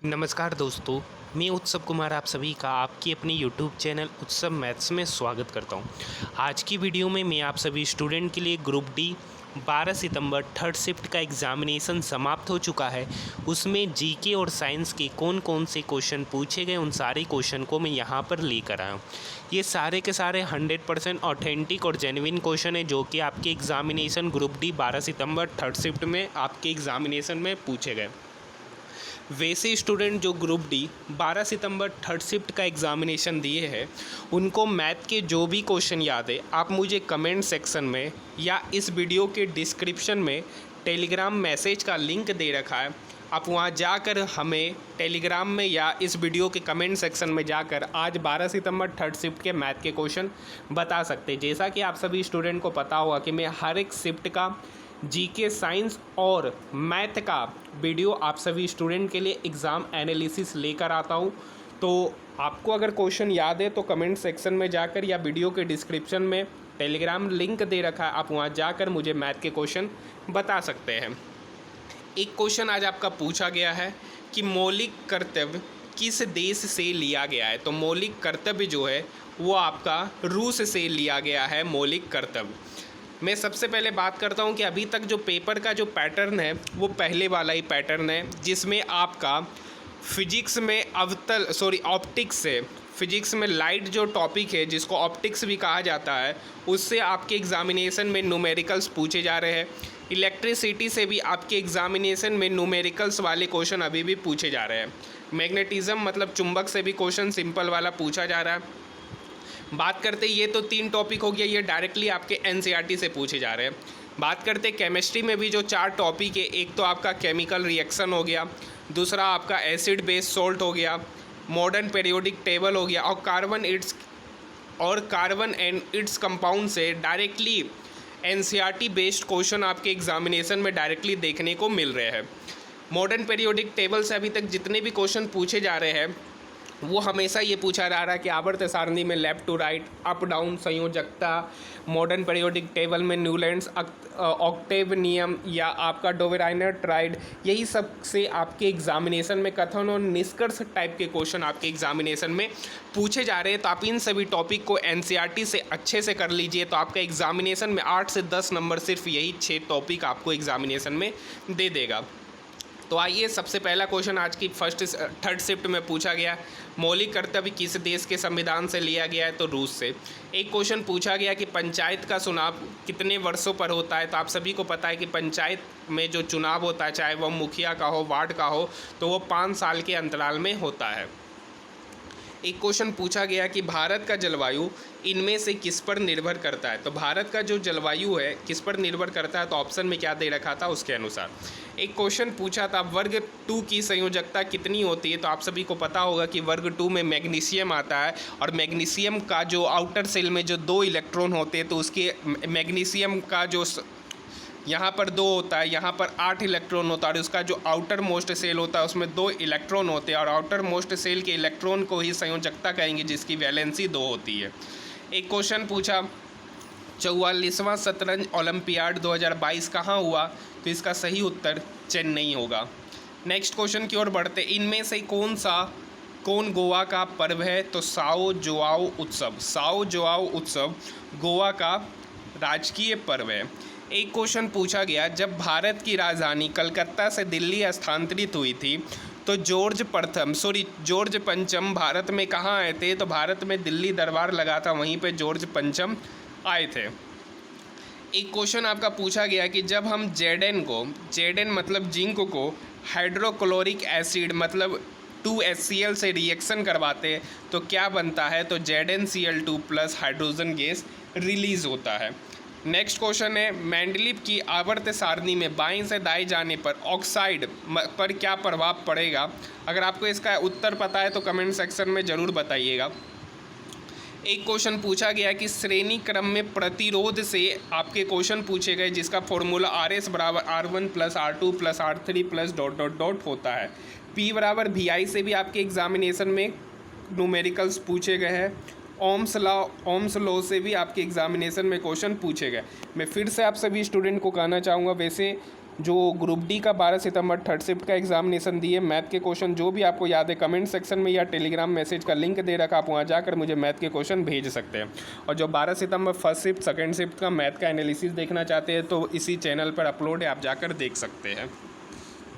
नमस्कार दोस्तों, मैं उत्सव कुमार आप सभी का आपकी अपनी यूट्यूब चैनल उत्सव मैथ्स में स्वागत करता हूं। आज की वीडियो में मैं आप सभी स्टूडेंट के लिए ग्रुप डी 12 सितंबर थर्ड शिफ्ट का एग्ज़ामिनेशन समाप्त हो चुका है। उसमें जीके और साइंस के कौन कौन से क्वेश्चन पूछे गए उन सारे क्वेश्चन को मैं यहाँ पर लेकर आया हूँ। ये सारे के सारे 100% ऑथेंटिक और जेन्युइन क्वेश्चन है जो कि आपके एग्ज़ामिनेशन ग्रुप डी 12 सितंबर थर्ड शिफ्ट में आपके एग्ज़ामिनेशन में पूछे गए। वैसे स्टूडेंट जो ग्रुप डी 12 सितंबर थर्ड शिफ्ट का एग्ज़ामिनेशन दिए हैं उनको मैथ के जो भी क्वेश्चन याद है आप मुझे कमेंट सेक्शन में या इस वीडियो के डिस्क्रिप्शन में टेलीग्राम मैसेज का लिंक दे रखा है, आप वहां जाकर हमें टेलीग्राम में या इस वीडियो के कमेंट सेक्शन में जाकर आज 12 सितंबर थर्ड शिफ्ट के मैथ के क्वेश्चन बता सकते हैं। जैसा कि आप सभी स्टूडेंट को पता होगा कि मैं हर एक शिफ्ट का जीके, साइंस और मैथ का वीडियो आप सभी स्टूडेंट के लिए एग्ज़ाम एनालिसिस लेकर आता हूं। तो आपको अगर क्वेश्चन याद है तो कमेंट सेक्शन में जाकर या वीडियो के डिस्क्रिप्शन में टेलीग्राम लिंक दे रखा है, आप वहां जाकर मुझे मैथ के क्वेश्चन बता सकते हैं। एक क्वेश्चन आज आपका पूछा गया है कि मौलिक कर्तव्य किस देश से लिया गया है। तो मौलिक कर्तव्य जो है वो आपका रूस से लिया गया है। मौलिक कर्तव्य मैं सबसे पहले बात करता हूं कि अभी तक जो पेपर का जो पैटर्न है वो पहले वाला ही पैटर्न है, जिसमें आपका फिजिक्स में ऑप्टिक्स से फिजिक्स में लाइट जो टॉपिक है जिसको ऑप्टिक्स भी कहा जाता है उससे आपके एग्जामिनेशन में न्यूमेरिकल्स पूछे जा रहे हैं। इलेक्ट्रिसिटी से भी आपके एग्जामिनेशन में न्यूमेरिकल्स वाले क्वेश्चन अभी भी पूछे जा रहे हैं। मैग्नेटिज्म मतलब चुंबक से भी क्वेश्चन सिंपल वाला पूछा जा रहा है। बात करते ये तो 3 टॉपिक हो गया, ये डायरेक्टली आपके एनसीईआरटी से पूछे जा रहे हैं। बात करते केमिस्ट्री में भी जो 4 टॉपिक है, एक तो आपका केमिकल रिएक्शन हो गया, दूसरा आपका एसिड बेस सॉल्ट हो गया, मॉडर्न पीरियोडिक टेबल हो गया और कार्बन एंड इट्स कंपाउंड से डायरेक्टली एनसीईआरटी बेस्ड क्वेश्चन आपके एग्जामिनेशन में डायरेक्टली देखने को मिल रहे हैं। मॉडर्न पीरियोडिक टेबल से अभी तक जितने भी क्वेश्चन पूछे जा रहे हैं वो हमेशा ये पूछा जा रहा है कि आवर्त सारणी में left to right, up down संयोजकता, मॉडर्न पीरियोडिक टेबल में न्यूलैंड्स ऑक्टेव नियम या आपका डोवेराइनर ट्राइड, यही सब से आपके एग्जामिनेशन में कथन और निष्कर्ष टाइप के क्वेश्चन आपके एग्जामिनेशन में पूछे जा रहे हैं। तो आप इन सभी टॉपिक को एनसीईआरटी से अच्छे से कर लीजिए तो आपका एग्जामिनेशन में 8 से 10 नंबर सिर्फ यही 6 टॉपिक आपको एग्जामिनेशन में दे देगा। तो आइए, सबसे पहला क्वेश्चन आज की थर्ड शिफ्ट में पूछा गया, मौलिक कर्तव्य किस देश के संविधान से लिया गया है। तो रूस से। एक क्वेश्चन पूछा गया कि पंचायत का चुनाव कितने वर्षों पर होता है। तो आप सभी को पता है कि पंचायत में जो चुनाव होता है, चाहे वह मुखिया का हो, वार्ड का हो, तो वो 5 साल के अंतराल में होता है। एक क्वेश्चन पूछा गया कि भारत का जलवायु इनमें से किस पर निर्भर करता है। तो भारत का जो जलवायु है किस पर निर्भर करता है, तो ऑप्शन में क्या दे रखा था उसके अनुसार। एक क्वेश्चन पूछा था वर्ग 2 की संयोजकता कितनी होती है। तो आप सभी को पता होगा कि वर्ग 2 में मैग्नीशियम आता है और मैग्नीशियम का जो आउटर सेल में जो 2 इलेक्ट्रॉन होते हैं तो उसके मैग्नीशियम का जो यहाँ पर 2 होता है, यहाँ पर 8 इलेक्ट्रॉन होता है और उसका जो आउटर मोस्ट सेल होता है उसमें 2 इलेक्ट्रॉन होते हैं और आउटर मोस्ट सेल के इलेक्ट्रॉन को ही संयोजकता कहेंगे जिसकी वैलेंसी 2 होती है। एक क्वेश्चन पूछा 44वां शतरंज ओलंपियाड 2022 कहाँ हुआ। तो इसका सही उत्तर चेन्नई होगा। नेक्स्ट क्वेश्चन की ओर बढ़ते, इनमें से कौन गोवा का पर्व है। तो साओ जोआओ उत्सव गोवा का राजकीय पर्व है। एक क्वेश्चन पूछा गया, जब भारत की राजधानी कलकत्ता से दिल्ली स्थानांतरित हुई थी तो जॉर्ज पंचम भारत में कहाँ आए थे। तो भारत में दिल्ली दरबार लगा था, वहीं पे जॉर्ज पंचम आए थे। एक क्वेश्चन आपका पूछा गया कि जब हम जेडेन मतलब जिंक को हाइड्रोक्लोरिक एसिड मतलब 2HCl से रिएक्शन करवाते हैं तो क्या बनता है। तो ZnCl2 plus hydrogen gas release होता है। नेक्स्ट क्वेश्चन है, मेंडलीव की आवर्त सारणी में बाएं से दाएं जाने पर ऑक्साइड पर क्या प्रभाव पड़ेगा। अगर आपको इसका उत्तर पता है तो कमेंट सेक्शन में ज़रूर बताइएगा। एक क्वेश्चन पूछा गया कि श्रेणी क्रम में प्रतिरोध से आपके क्वेश्चन पूछे गए जिसका फॉर्मूला RS बराबर R1 plus R2 plus R3 plus ... होता है। P बराबर VI से भी आपके एग्जामिनेशन में न्यूमेरिकल्स पूछे गए हैं। ओम्स लॉ से भी आपके एग्जामिनेशन में क्वेश्चन पूछे गए। मैं फिर से आप सभी स्टूडेंट को कहना चाहूँगा, वैसे जो ग्रुप डी का 12 सितंबर थर्ड शिफ्ट का एग्जामिनेशन दिए, मैथ के क्वेश्चन जो भी आपको याद है कमेंट सेक्शन में या टेलीग्राम मैसेज का लिंक दे रखा, आप वहाँ जाकर मुझे मैथ के क्वेश्चन भेज सकते हैं। और जो 12 सितंबर फर्स्ट शिफ्ट सेकेंड शिफ्ट का मैथ का एनालिसिस देखना चाहते हैं तो इसी चैनल पर अपलोड है, आप जाकर देख सकते हैं।